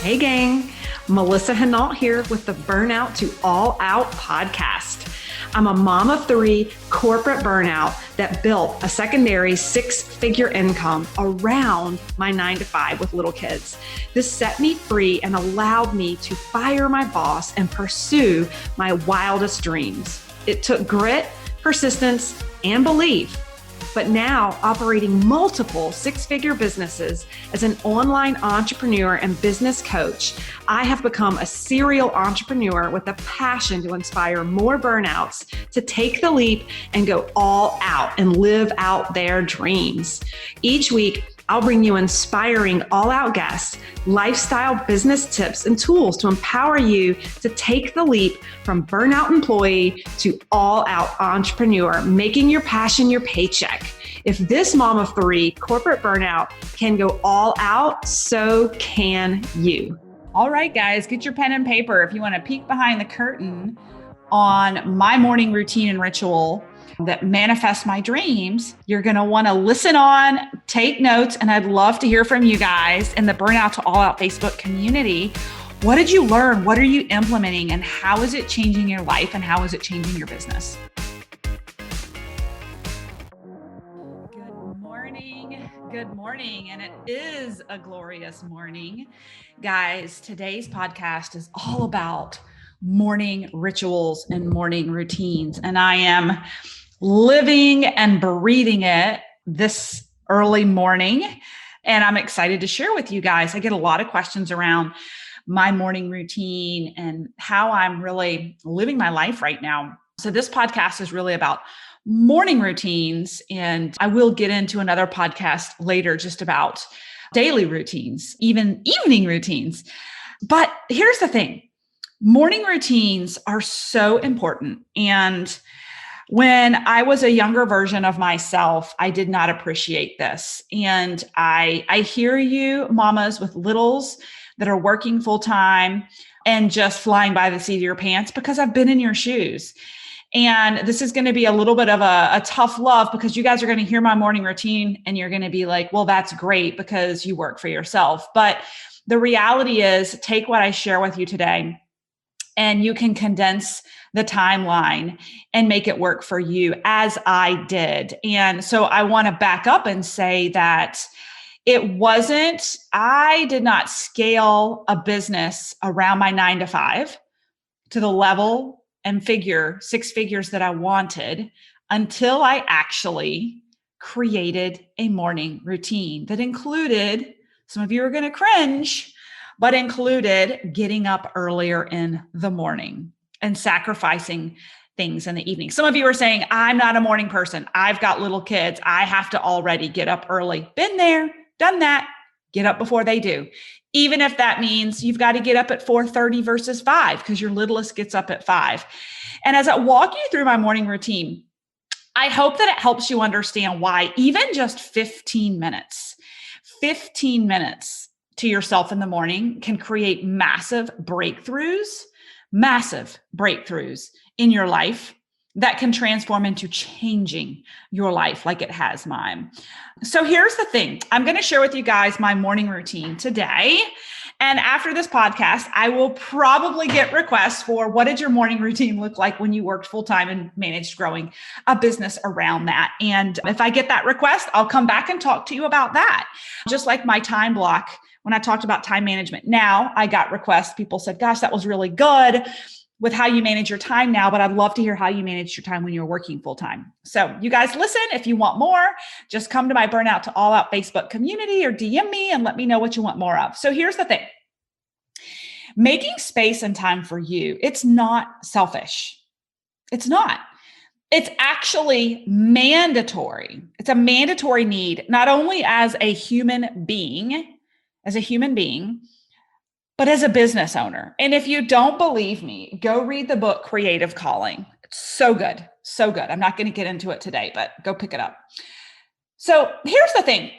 Hey gang, Melissa Hinault here with the Burnout to All Out podcast. I'm a mom of three, corporate burnout that built a secondary six-figure income around my 9 to 5 with little kids. This set me free and allowed me to fire my boss and pursue my wildest dreams. It took grit, persistence, and belief. But now, operating multiple six-figure businesses as an online entrepreneur and business coach, I have become a serial entrepreneur with a passion to inspire more burnouts to take the leap and go all out and live out their dreams. Each week, I'll bring you inspiring all-out guests, lifestyle business tips, and tools to empower you to take the leap from burnout employee to all-out entrepreneur, making your passion your paycheck. If this mom of three, corporate burnout, can go all out, so can you. All right, guys, get your pen and paper if you want to peek behind the curtain on my morning routine and ritual that manifests my dreams. You're going to want to listen on, take notes, and I'd love to hear from you guys in the Burnout to All Out Facebook community. What did you learn? What are you implementing? And how is it changing your life? And how is it changing your business? Good morning. And it is a glorious morning. Guys, today's podcast is all about morning rituals and morning routines. And I am living and breathing it this early morning. And I'm excited to share with you guys. I get a lot of questions around my morning routine and how I'm really living my life right now. So this podcast is really about morning routines. And I will get into another podcast later just about daily routines, even evening routines. But here's the thing. Morning routines are so important. And when I was a younger version of myself, I did not appreciate this. And I hear you, mamas with littles that are working full time and just flying by the seat of your pants, because I've been in your shoes. And this is going to be a little bit of a tough love, because you guys are going to hear my morning routine and you're going to be like, well, that's great because you work for yourself. But the reality is, take what I share with you today and you can condense the timeline and make it work for you, as I did. And so I want to back up and say that I did not scale a business around my 9 to 5 to the level and six figures that I wanted until I actually created a morning routine that included, some of you are going to cringe, but included getting up earlier in the morning and sacrificing things in the evening. Some of you are saying, I'm not a morning person. I've got little kids. I have to already get up early. Been there, done that. Get up before they do. Even if that means you've got to get up at 4:30 versus 5, because your littlest gets up at 5. And as I walk you through my morning routine, I hope that it helps you understand why even just 15 minutes to yourself in the morning can create massive breakthroughs in your life that can transform into changing your life like it has mine. So here's the thing. I'm going to share with you guys my morning routine today. And after this podcast, I will probably get requests for, what did your morning routine look like when you worked full-time and managed growing a business around that? And if I get that request, I'll come back and talk to you about that. Just like my time block, when I talked about time management. Now I got requests. People said, gosh, that was really good with how you manage your time now, but I'd love to hear how you manage your time when you're working full time. So you guys listen, if you want more, just come to my Burnout to All Out Facebook community or DM me and let me know what you want more of. So here's the thing. Making space and time for you, it's not selfish. It's not. It's actually mandatory. It's a mandatory need, not only as a human being, but as a business owner. And if you don't believe me, go read the book, Creative Calling. It's so good. So good. I'm not going to get into it today, but go pick it up. So here's the thing.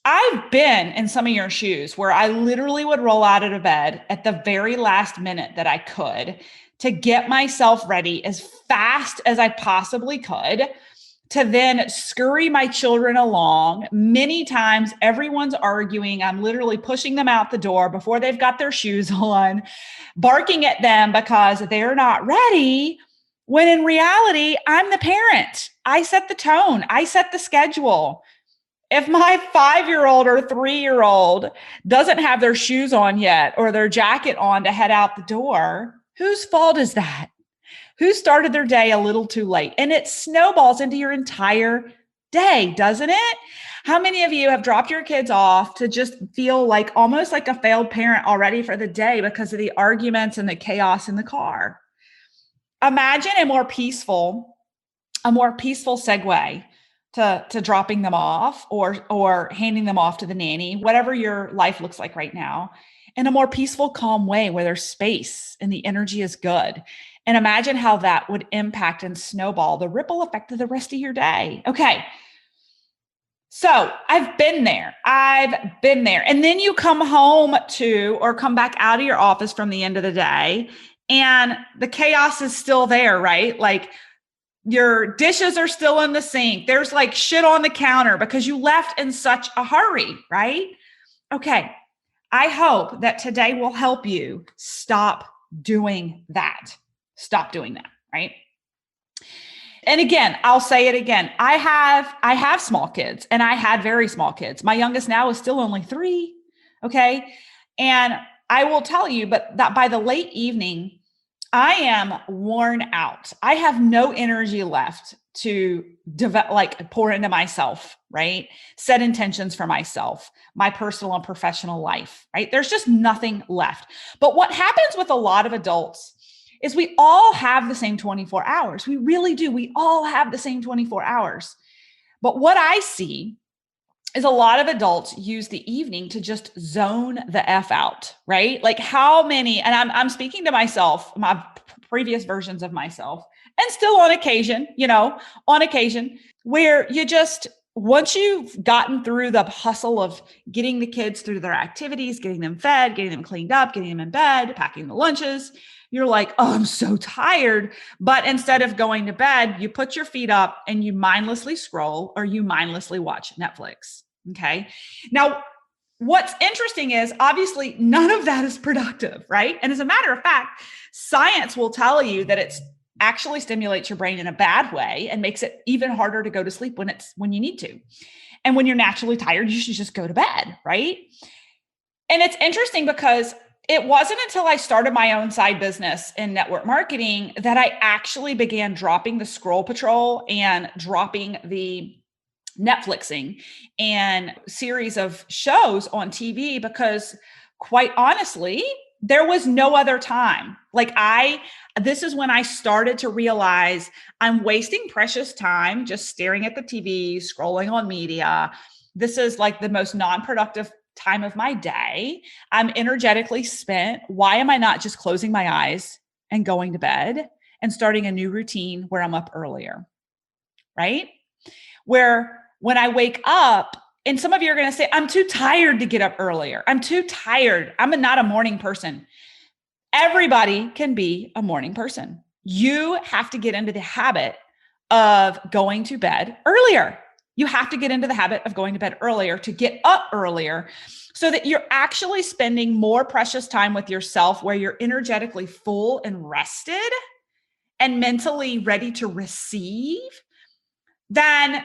I've been in some of your shoes where I literally would roll out of bed at the very last minute that I could to get myself ready as fast as I possibly could to then scurry my children along. Many times, everyone's arguing. I'm literally pushing them out the door before they've got their shoes on, barking at them because they're not ready. When in reality, I'm the parent. I set the tone, I set the schedule. If my 5-year-old or 3-year-old doesn't have their shoes on yet or their jacket on to head out the door, whose fault is that? Who started their day a little too late? And it snowballs into your entire day, doesn't it? How many of you have dropped your kids off to just feel like almost like a failed parent already for the day because of the arguments and the chaos in the car? Imagine a more peaceful segue to dropping them off or handing them off to the nanny, whatever your life looks like right now, in a more peaceful, calm way where there's space and the energy is good. And imagine how that would impact and snowball the ripple effect of the rest of your day. Okay. So I've been there. And then you come home or come back out of your office from the end of the day and the chaos is still there, right? Like your dishes are still in the sink. There's like shit on the counter because you left in such a hurry, right? Okay. I hope that today will help you stop doing that. Stop doing that, right? And again, I'll say it again. I have small kids and I had very small kids. My youngest now is still only 3. Okay. And I will tell you, but that by the late evening, I am worn out. I have no energy left to pour into myself, right? Set intentions for myself, my personal and professional life, right? There's just nothing left. But what happens with a lot of adults is we all have the same 24 hours. We really do. We all have the same 24 hours. But what I see is a lot of adults use the evening to just zone the F out, right? Like how many, and I'm speaking to myself, my previous versions of myself, and still on occasion, where you just, once you've gotten through the hustle of getting the kids through their activities, getting them fed, getting them cleaned up, getting them in bed, packing the lunches, you're like, oh, I'm so tired. But instead of going to bed, you put your feet up and you mindlessly scroll or you mindlessly watch Netflix. Okay. Now, what's interesting is obviously none of that is productive, right? And as a matter of fact, science will tell you that it's actually stimulates your brain in a bad way and makes it even harder to go to sleep when you need to. And when you're naturally tired, you should just go to bed, right? And it's interesting because it wasn't until I started my own side business in network marketing that I actually began dropping the scroll patrol and dropping the Netflixing and series of shows on TV because quite honestly, there was no other time. This is when I started to realize I'm wasting precious time just staring at the TV, scrolling on media. This is like the most non-productive time of my day. I'm energetically spent. Why am I not just closing my eyes and going to bed and starting a new routine where I'm up earlier, right? Where when I wake up, and some of you are going to say, I'm too tired to get up earlier. I'm too tired. I'm not a morning person. Everybody can be a morning person. You have to get into the habit of going to bed earlier. You have to get into the habit of going to bed earlier to get up earlier so that you're actually spending more precious time with yourself where you're energetically full and rested and mentally ready to receive than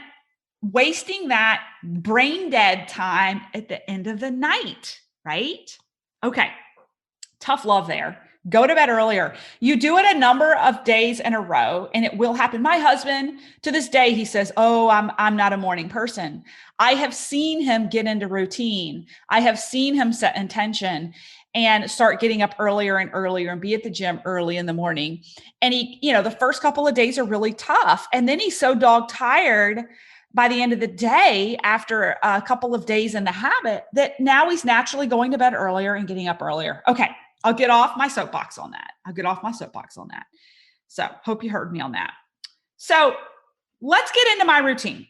wasting that brain dead time at the end of the night, right? Okay. Tough love there. Go to bed earlier. You do it a number of days in a row and it will happen. My husband, to this day, he says, oh, I'm not a morning person. I have seen him get into routine. I have seen him set intention and start getting up earlier and earlier and be at the gym early in the morning. And he, the first couple of days are really tough. And then he's so dog tired by the end of the day, after a couple of days in the habit, that now he's naturally going to bed earlier and getting up earlier. Okay. I'll get off my soapbox on that. So hope you heard me on that. So let's get into my routine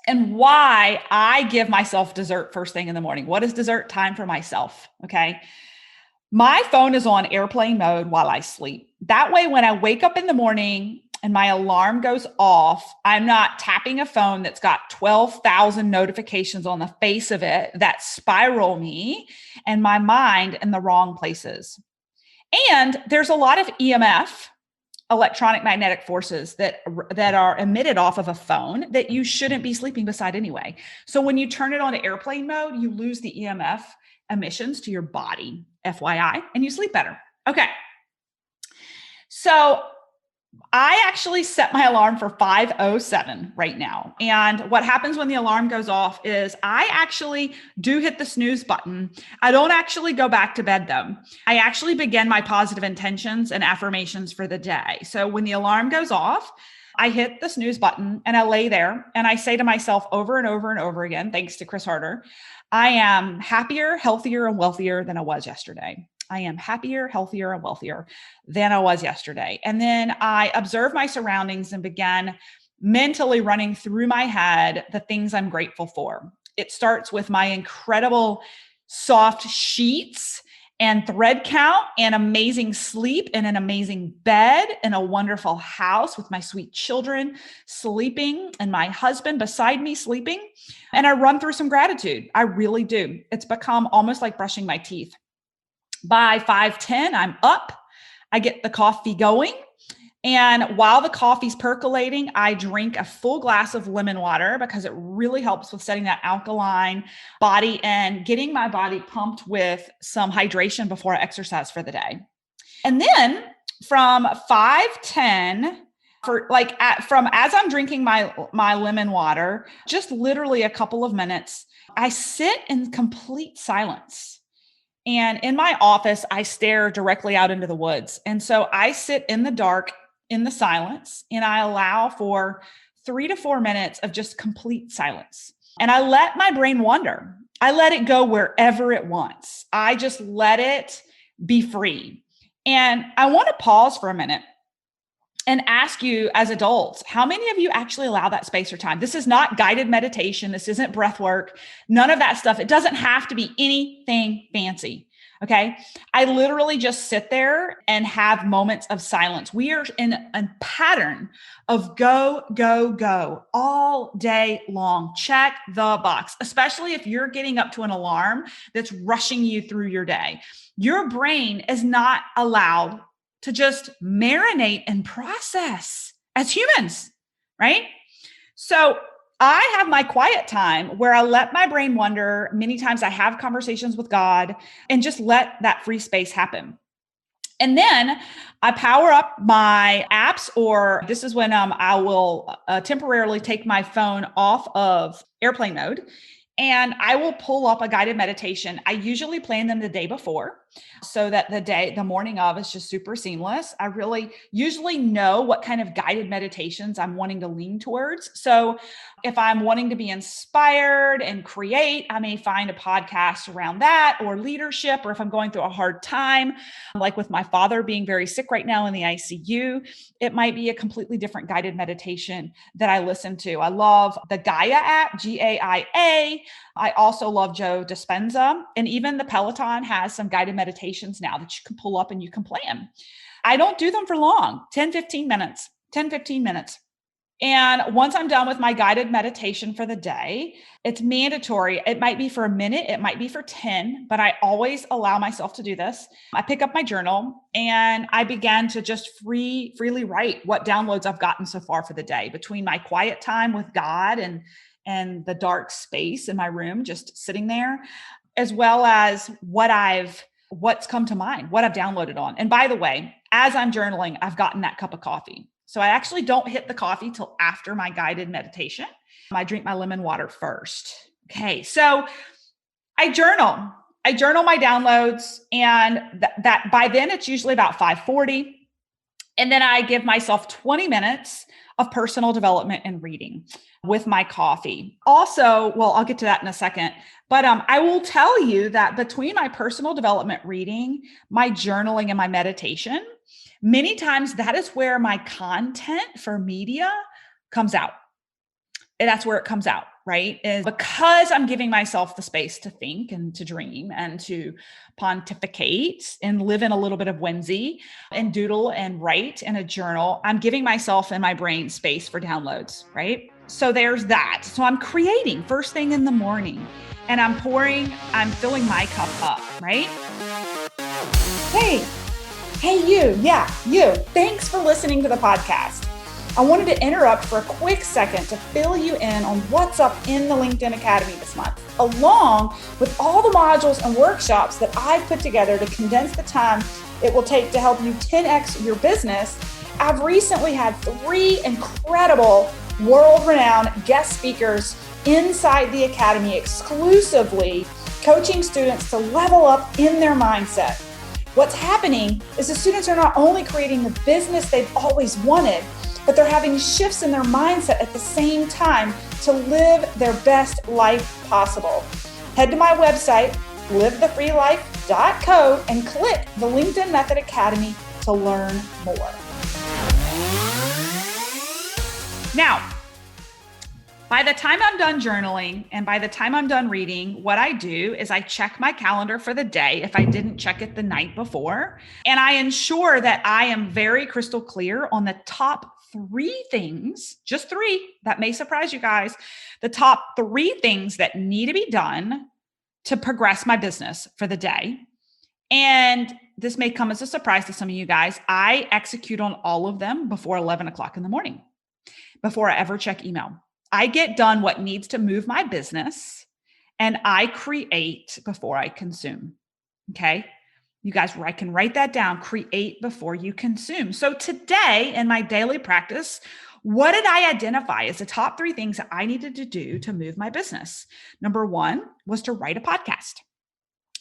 and why I give myself dessert first thing in the morning. What is dessert time for myself? Okay. My phone is on airplane mode while I sleep. That way, when I wake up in the morning, and my alarm goes off, I'm not tapping a phone that's got 12,000 notifications on the face of it that spiral me and my mind in the wrong places. And there's a lot of EMF, electronic magnetic forces, that are emitted off of a phone that you shouldn't be sleeping beside anyway. So when you turn it on to airplane mode, you lose the EMF emissions to your body, FYI, and you sleep better. Okay. So I actually set my alarm for 5:07 right now. And what happens when the alarm goes off is I actually do hit the snooze button. I don't actually go back to bed though. I actually begin my positive intentions and affirmations for the day. So when the alarm goes off, I hit the snooze button and I lay there and I say to myself over and over and over again, thanks to Chris Harder, I am happier, healthier, and wealthier than I was yesterday. I am happier, healthier, and wealthier than I was yesterday. And then I observe my surroundings and began mentally running through my head the things I'm grateful for. It starts with my incredible soft sheets and thread count and amazing sleep in an amazing bed in a wonderful house with my sweet children sleeping and my husband beside me sleeping. And I run through some gratitude. I really do. It's become almost like brushing my teeth. By 5:10, I'm up. I get the coffee going. And while the coffee's percolating, I drink a full glass of lemon water because it really helps with setting that alkaline body and getting my body pumped with some hydration before I exercise for the day. And then from 5:10, from as I'm drinking my lemon water, just literally a couple of minutes, I sit in complete silence. And in my office, I stare directly out into the woods. And so I sit in the dark, in the silence, and I allow for 3 to 4 minutes of just complete silence. And I let my brain wander. I let it go wherever it wants. I just let it be free. And I want to pause for a minute and ask you as adults, how many of you actually allow that space or time? This is not guided meditation. This isn't breath work, none of that stuff. It doesn't have to be anything fancy. Okay. I literally just sit there and have moments of silence. We are in a pattern of go, go, go all day long. Check the box, especially if you're getting up to an alarm that's rushing you through your day. Your brain is not allowed to just marinate and process as humans, right? So I have my quiet time where I let my brain wander. Many times I have conversations with God and just let that free space happen. And then I power up my apps, or this is when I will temporarily take my phone off of airplane mode. And I will pull up a guided meditation. I usually plan them the day before so that the morning of is just super seamless. I really usually know what kind of guided meditations I'm wanting to lean towards. So if I'm wanting to be inspired and create, I may find a podcast around that, or leadership, or if I'm going through a hard time, like with my father being very sick right now in the ICU, it might be a completely different guided meditation that I listen to. I love the Gaia app, Gaia. I also love Joe Dispenza, and even the Peloton has some guided meditations now that you can pull up and you can play them. I don't do them for long, 15 minutes. And once I'm done with my guided meditation for the day, it's mandatory. It might be for a minute, it might be for 10, but I always allow myself to do this. I pick up my journal and I began to just freely write what downloads I've gotten so far for the day, between my quiet time with God and the dark space in my room, just sitting there, as well as what's come to mind, what I've downloaded on. And by the way, as I'm journaling, I've gotten that cup of coffee. So I actually don't hit the coffee till after my guided meditation. I drink my lemon water first. Okay. So I journal my downloads, and that by then it's usually about 5:40. And then I give myself 20 minutes of personal development and reading with my coffee. Also, well, I'll get to that in a second, but I will tell you that between my personal development reading, my journaling, and my meditation, many times that is where my content for media comes out. And that's where it comes out. right, is because I'm giving myself the space to think and to dream and to pontificate and live in a little bit of whimsy and doodle and write in a journal, I'm giving myself and my brain space for downloads, right? So there's that. So I'm creating first thing in the morning and I'm filling my cup up, right? Hey, you. Thanks for listening to the podcast. I wanted to interrupt for a quick second to fill you in on what's up in the LinkedIn Academy this month, along with all the modules and workshops that I've put together to condense the time it will take to help you 10x your business. I've recently had 3 incredible world-renowned guest speakers inside the Academy exclusively coaching students to level up in their mindset. What's happening is the students are not only creating the business they've always wanted, but they're having shifts in their mindset at the same time to live their best life possible. Head to my website, livethefreelife.co, and click the LinkedIn Method Academy to learn more. Now, by the time I'm done journaling and by the time I'm done reading, what I do is I check my calendar for the day if I didn't check it the night before. And I ensure that I am very crystal clear on the top 3 things, just 3, that may surprise you guys, the top 3 things that need to be done to progress my business for the day. And this may come as a surprise to some of you guys. I execute on all of them before 11 o'clock in the morning, before I ever check email. I get done what needs to move my business and I create before I consume. Okay. You guys, I can write that down. Create before you consume. So today in my daily practice, what did I identify as the top 3 things that I needed to do to move my business? Number 1 was to write a podcast.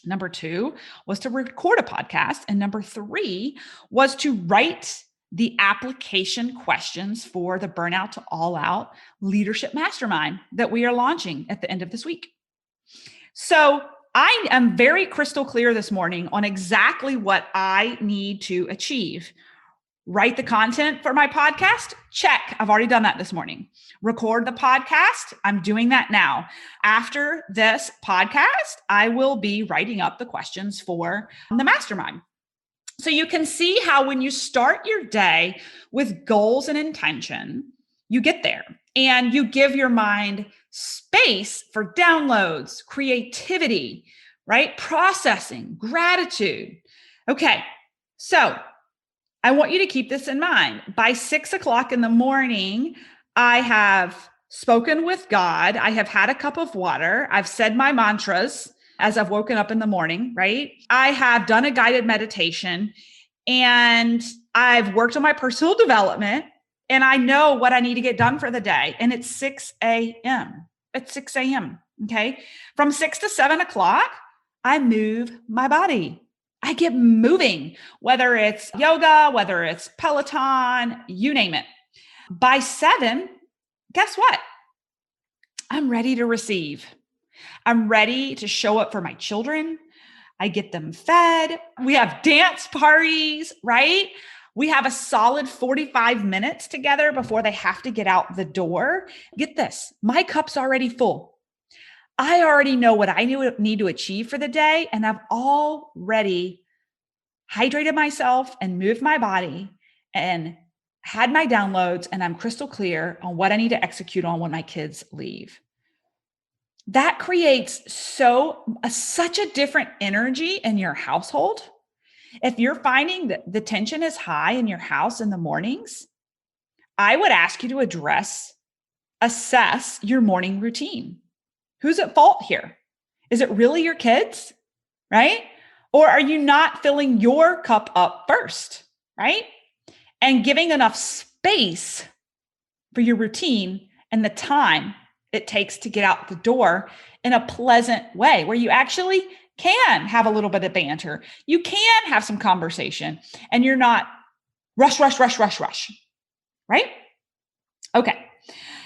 Number 2 was to record a podcast. And number 3 was to write the application questions for the Burnout to All Out Leadership Mastermind that we are launching at the end of this week. So I am very crystal clear this morning on exactly what I need to achieve. Write the content for my podcast? Check. I've already done that this morning. Record the podcast? I'm doing that now. After this podcast, I will be writing up the questions for the mastermind. So you can see how when you start your day with goals and intention, you get there and you give your mind space for downloads, creativity, right? Processing, gratitude. Okay. So I want you to keep this in mind. By 6 o'clock in the morning, I have spoken with God. I have had a cup of water. I've said my mantras as I've woken up in the morning, right? I have done a guided meditation and I've worked on my personal development and I know what I need to get done for the day. And it's 6 a.m. It's 6 a.m. Okay. From 6 to 7 o'clock, I move my body. I get moving, whether it's yoga, whether it's Peloton, you name it. By 7, guess what? I'm ready to receive. I'm ready to show up for my children. I get them fed. We have dance parties, right? We have a solid 45 minutes together before they have to get out the door. Get this, my cup's already full. I already know what I need to achieve for the day, and I've already hydrated myself and moved my body and had my downloads, and I'm crystal clear on what I need to execute on when my kids leave. That creates such a different energy in your household. If you're finding that the tension is high in your house in the mornings, I would ask you to assess your morning routine. Who's at fault here? Is it really your kids, right? Or are you not filling your cup up first, right? And giving enough space for your routine and the time it takes to get out the door in a pleasant way where you actually can have a little bit of banter. You can have some conversation and you're not rush, right? Okay.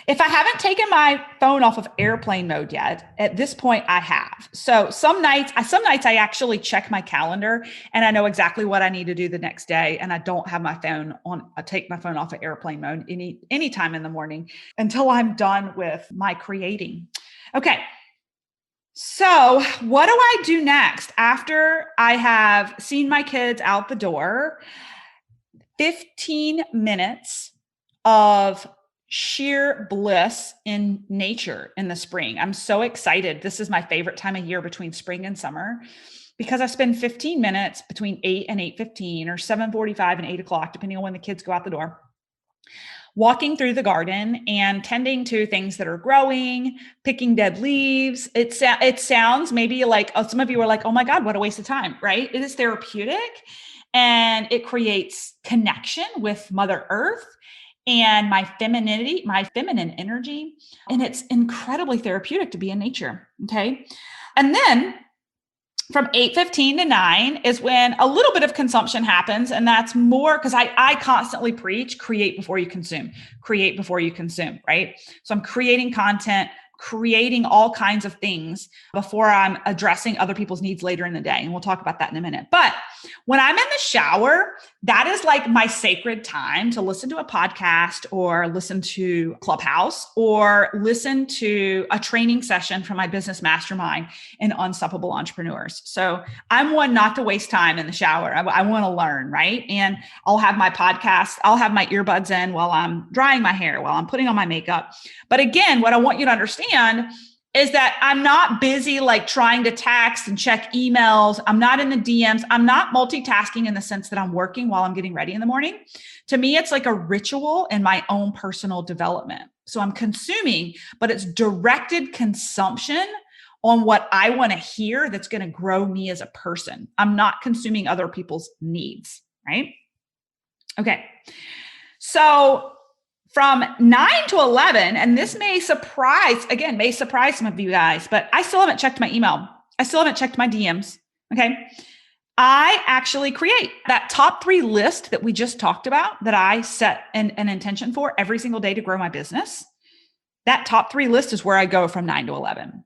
If I haven't taken my phone off of airplane mode yet, at this point I have. So some nights I actually check my calendar and I know exactly what I need to do the next day. And I don't have my phone on. I take my phone off of airplane mode any time in the morning until I'm done with my creating. Okay. So what do I do next after I have seen my kids out the door? 15 minutes of sheer bliss in nature in the spring. I'm so excited. This is my favorite time of year between spring and summer because I spend 15 minutes between 8 and 8:15 or 7:45 and 8 o'clock, depending on when the kids go out the door, walking through the garden and tending to things that are growing, picking dead leaves. It sounds maybe like, some of you are like, oh my God, what a waste of time, right? It is therapeutic and it creates connection with Mother Earth and my femininity, my feminine energy. And it's incredibly therapeutic to be in nature. Okay. And then from 8:15 to 9 is when a little bit of consumption happens. And that's more because I constantly preach, create before you consume, right? So I'm creating content, creating all kinds of things before I'm addressing other people's needs later in the day. And we'll talk about that in a minute. But when I'm in the shower, that is like my sacred time to listen to a podcast or listen to Clubhouse or listen to a training session from my business mastermind in Unstoppable Entrepreneurs. So I'm one not to waste time in the shower. I want to learn, right? And I'll have my podcast, I'll have my earbuds in while I'm drying my hair, while I'm putting on my makeup. But again, what I want you to understand is that I'm not busy like trying to text and check emails. I'm not in the DMs. I'm not multitasking in the sense that I'm working while I'm getting ready in the morning. To me, it's like a ritual in my own personal development. So I'm consuming, but it's directed consumption on what I want to hear that's going to grow me as a person. I'm not consuming other people's needs, right? Okay. So from 9 to 11, and this may surprise some of you guys, but I still haven't checked my email. I still haven't checked my DMs. Okay. I actually create that top 3 list that we just talked about that I set an intention for every single day to grow my business. That top 3 list is where I go from 9 to 11.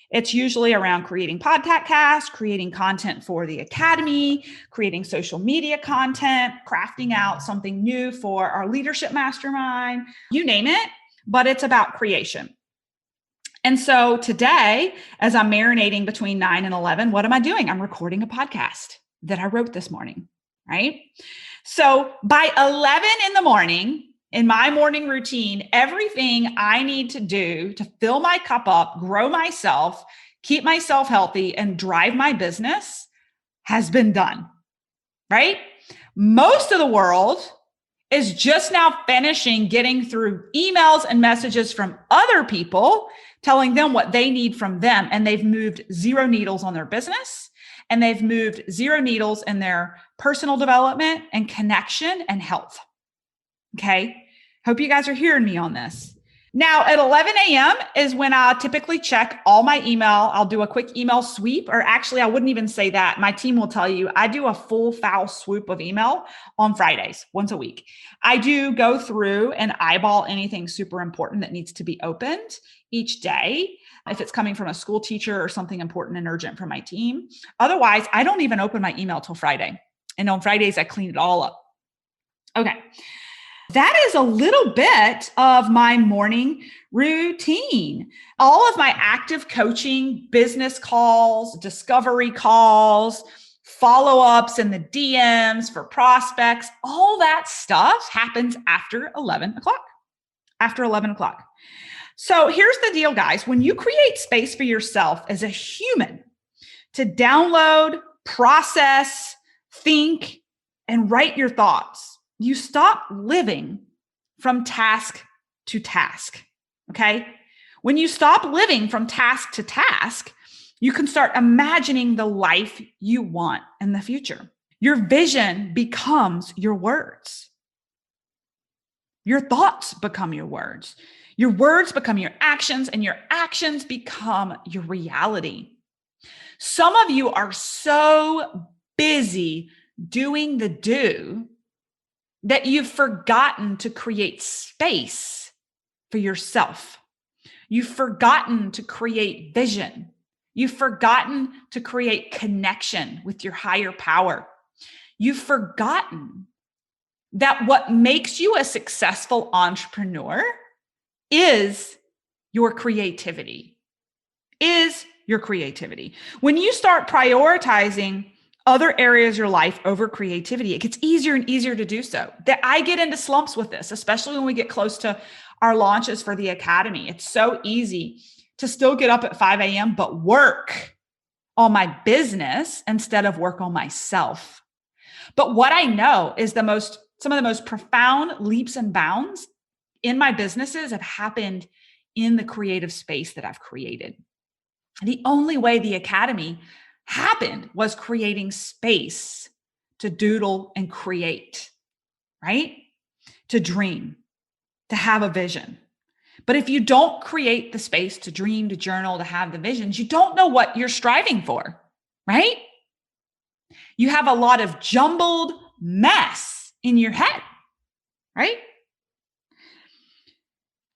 It's usually around creating podcasts, creating content for the academy, creating social media content, crafting out something new for our leadership mastermind, you name it, but it's about creation. And so today, as I'm marinating between 9 and 11, what am I doing? I'm recording a podcast that I wrote this morning, right? So by 11 in the morning, in my morning routine, everything I need to do to fill my cup up, grow myself, keep myself healthy, and drive my business has been done, right? Most of the world is just now finishing getting through emails and messages from other people telling them what they need from them. And they've moved 0 needles on their business, and they've moved 0 needles in their personal development and connection and health. Okay. Hope you guys are hearing me on this. Now at 11 a.m. is when I typically check all my email. I'll do a quick email sweep, or actually I wouldn't even say that. My team will tell you I do a full foul swoop of email on Fridays, once a week. I do go through and eyeball anything super important that needs to be opened each day. If it's coming from a school teacher or something important and urgent for my team. Otherwise, I don't even open my email till Friday. And on Fridays, I clean it all up. Okay. That is a little bit of my morning routine. All of my active coaching, business calls, discovery calls, follow-ups in the DMs for prospects, all that stuff happens after 11 o'clock. After 11 o'clock. So here's the deal, guys. When you create space for yourself as a human to download, process, think, and write your thoughts, you stop living from task to task, okay? When you stop living from task to task, you can start imagining the life you want in the future. Your vision becomes your words. Your thoughts become your words. Your words become your actions, and your actions become your reality. Some of you are so busy doing the do that you've forgotten to create space for yourself. You've forgotten to create vision. You've forgotten to create connection with your higher power. You've forgotten that what makes you a successful entrepreneur is your creativity. When you start prioritizing other areas of your life over creativity, it gets easier and easier to do so. That I get into slumps with this, especially when we get close to our launches for the academy. It's so easy to still get up at 5 a.m., but work on my business instead of work on myself. But what I know is some of the most profound leaps and bounds in my businesses have happened in the creative space that I've created. The only way the academy happened was creating space to doodle and create, right? To dream, to have a vision. But if you don't create the space to dream, to journal, to have the visions, you don't know what you're striving for, right? You have a lot of jumbled mess in your head, right?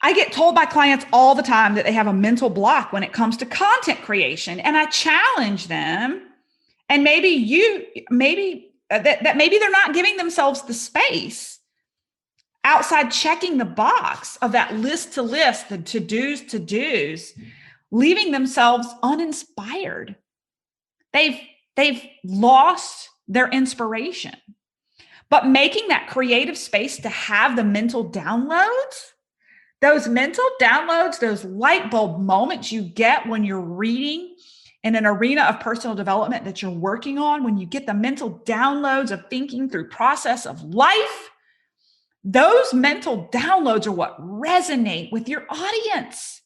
I get told by clients all the time that they have a mental block when it comes to content creation. And I challenge them. And maybe they're not giving themselves the space outside checking the box of that list to list, the to-dos, leaving themselves uninspired. They've lost their inspiration. But making that creative space to have the mental downloads, those light bulb moments you get when you're reading in an arena of personal development that you're working on, when you get the mental downloads of thinking through process of life, those mental downloads are what resonate with your audience.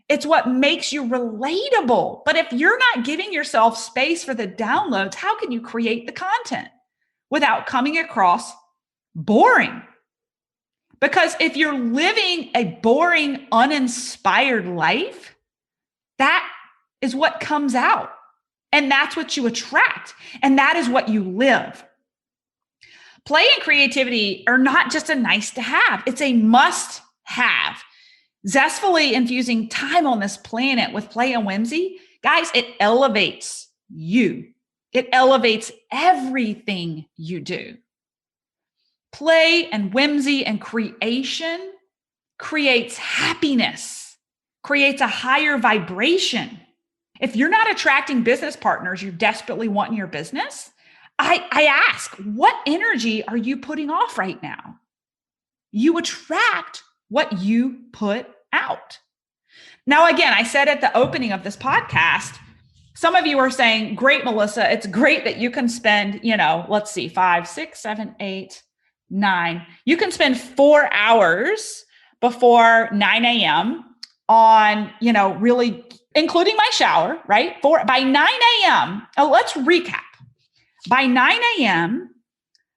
It's what makes you relatable. But if you're not giving yourself space for the downloads, how can you create the content without coming across boring? Because if you're living a boring, uninspired life, that is what comes out. And that's what you attract. And that is what you live. Play and creativity are not just a nice to have, it's a must have. Zestfully infusing time on this planet with play and whimsy, guys, it elevates you. It elevates everything you do. Play and whimsy and creation creates happiness, creates a higher vibration. If you're not attracting business partners you desperately want in your business, I ask, what energy are you putting off right now? You attract what you put out. Now, again, I said at the opening of this podcast, some of you are saying, great, Melissa, it's great that you can spend, let's see, 5, 6, 7, 8, 9. You can spend 4 hours before 9 a.m. on, really including my shower, right? By 9 a.m. Oh, let's recap. By 9 a.m.,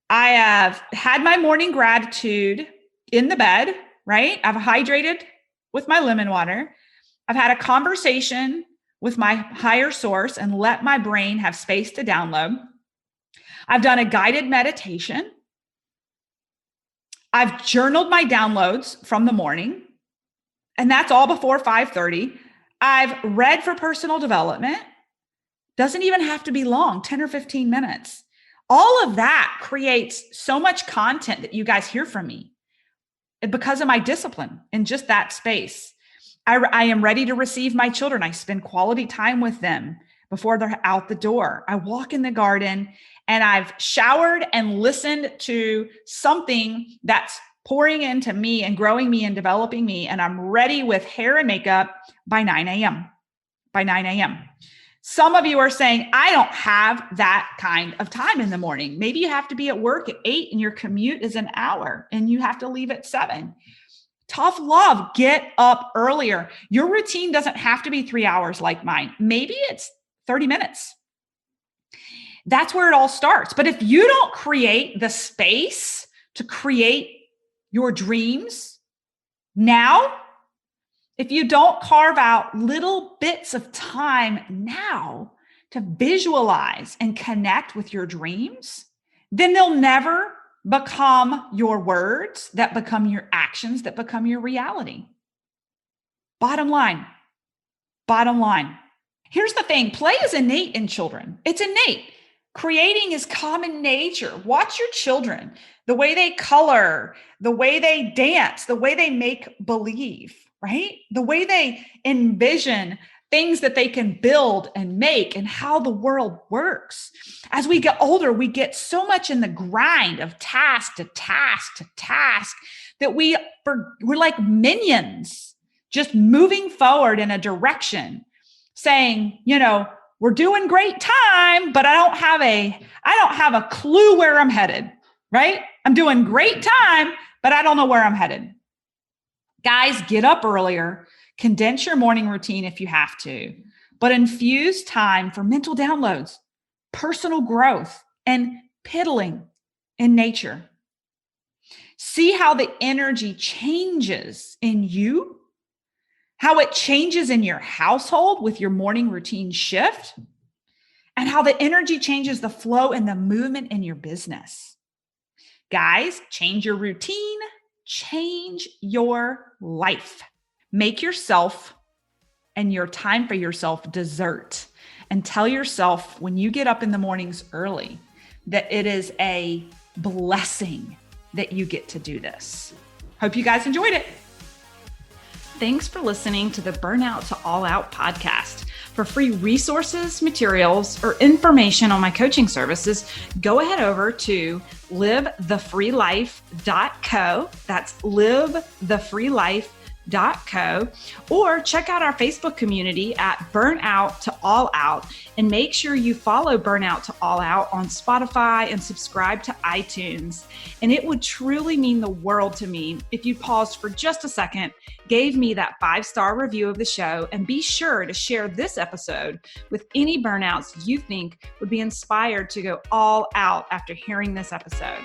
I have had my morning gratitude in the bed, right? I've hydrated with my lemon water. I've had a conversation with my higher source and let my brain have space to download. I've done a guided meditation. I've journaled my downloads from the morning, and that's all before 5:30. I've read for personal development. Doesn't even have to be long, 10 or 15 minutes. All of that creates so much content that you guys hear from me because of my discipline in just that space. I am ready to receive my children. I spend quality time with them before they're out the door. I walk in the garden and I've showered and listened to something that's pouring into me and growing me and developing me. And I'm ready with hair and makeup by 9 a.m. Some of you are saying, I don't have that kind of time in the morning. Maybe you have to be at work at 8 and your commute is an hour and you have to leave at 7. Tough love, get up earlier. Your routine doesn't have to be 3 hours like mine. Maybe it's 30 minutes. That's where it all starts. But if you don't create the space to create your dreams now, if you don't carve out little bits of time now to visualize and connect with your dreams, then they'll never become your words that become your actions, that become your reality. Bottom line. Here's the thing. Play is innate in children. It's innate. Creating is common nature. Watch your children, the way they color, the way they dance, the way they make believe, right? The way they envision things that they can build and make and how the world works. As we get older, we get so much in the grind of task to task to task that we're like minions, just moving forward in a direction, saying, we're doing great time, but I don't have a clue where I'm headed, right? I'm doing great time, but I don't know where I'm headed. Guys, get up earlier, condense your morning routine if you have to, but infuse time for mental downloads, personal growth, and piddling in nature. See how the energy changes in you, how it changes in your household with your morning routine shift, and how the energy changes the flow and the movement in your business. Guys, change your routine, change your life. Make yourself and your time for yourself dessert, and tell yourself when you get up in the mornings early that it is a blessing that you get to do this. Hope you guys enjoyed it. Thanks for listening to the Burnout to All Out podcast. For free resources, materials, or information on my coaching services, go ahead over to livethefreelife.co. That's livethefreelife.co, or check out our Facebook community at Burnout to All Out, and make sure you follow Burnout to All Out on Spotify and subscribe to iTunes. And it would truly mean the world to me if you paused for just a second, gave me that 5-star review of the show, and be sure to share this episode with any burnouts you think would be inspired to go all out after hearing this episode.